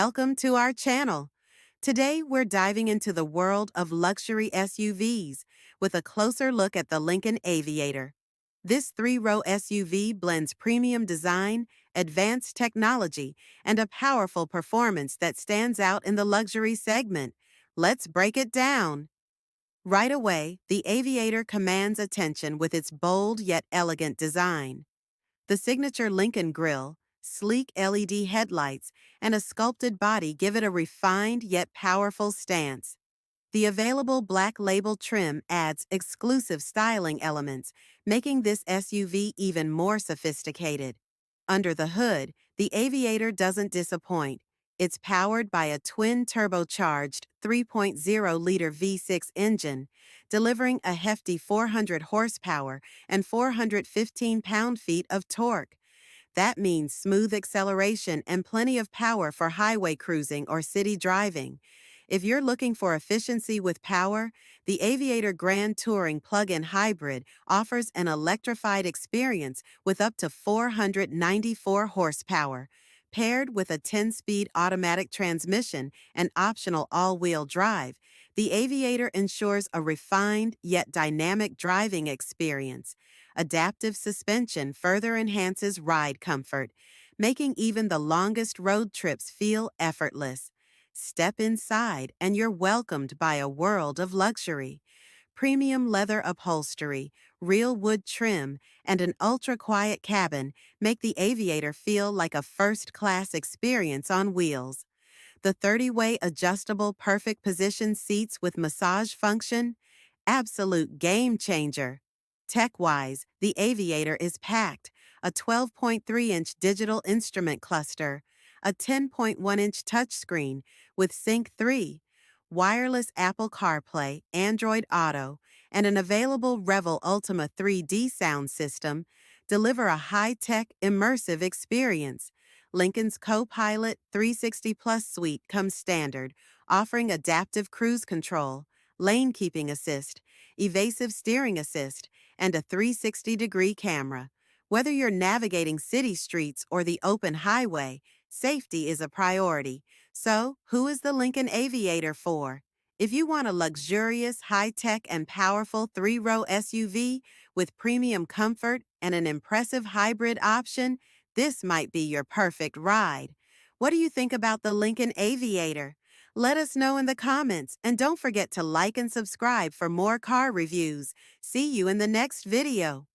Welcome to our channel. Today, we're diving into the world of luxury SUVs with a closer look at the Lincoln Aviator. This three-row SUV blends premium design, advanced technology, and a powerful performance that stands out in the luxury segment. Let's break it down. Right away, the Aviator commands attention with its bold yet elegant design. The signature Lincoln grille, sleek LED headlights, and a sculpted body give it a refined yet powerful stance. The available black label trim adds exclusive styling elements, making this SUV even more sophisticated. Under the hood, the Aviator doesn't disappoint. It's powered by a twin-turbocharged 3.0-liter V6 engine, delivering a hefty 400 horsepower and 415 pound-feet of torque. That means smooth acceleration and plenty of power for highway cruising or city driving. If you're looking for efficiency with power, the Aviator Grand Touring plug-in hybrid offers an electrified experience with up to 494 horsepower. Paired with a 10-speed automatic transmission and optional all-wheel drive, the Aviator ensures a refined yet dynamic driving experience. Adaptive suspension further enhances ride comfort, making even the longest road trips feel effortless. Step inside and you're welcomed by a world of luxury. Premium leather upholstery, real wood trim, and an ultra-quiet cabin make the Aviator feel like a first-class experience on wheels. The 30-way adjustable perfect position seats with massage function? Absolute game changer. Tech-wise, the Aviator is packed. A 12.3-inch digital instrument cluster, a 10.1-inch touchscreen with Sync 3, wireless Apple CarPlay, Android Auto, and an available Revel Ultima 3D sound system deliver a high-tech, immersive experience. Lincoln's Copilot 360 Plus suite comes standard, offering adaptive cruise control, lane keeping assist, evasive steering assist, and a 360-degree camera. Whether you're navigating city streets or the open highway, safety is a priority. So, who is the Lincoln Aviator for? If you want a luxurious, high-tech, and powerful three-row SUV with premium comfort and an impressive hybrid option, this might be your perfect ride. What do you think about the Lincoln Aviator? Let us know in the comments, and don't forget to like and subscribe for more car reviews. See you in the next video.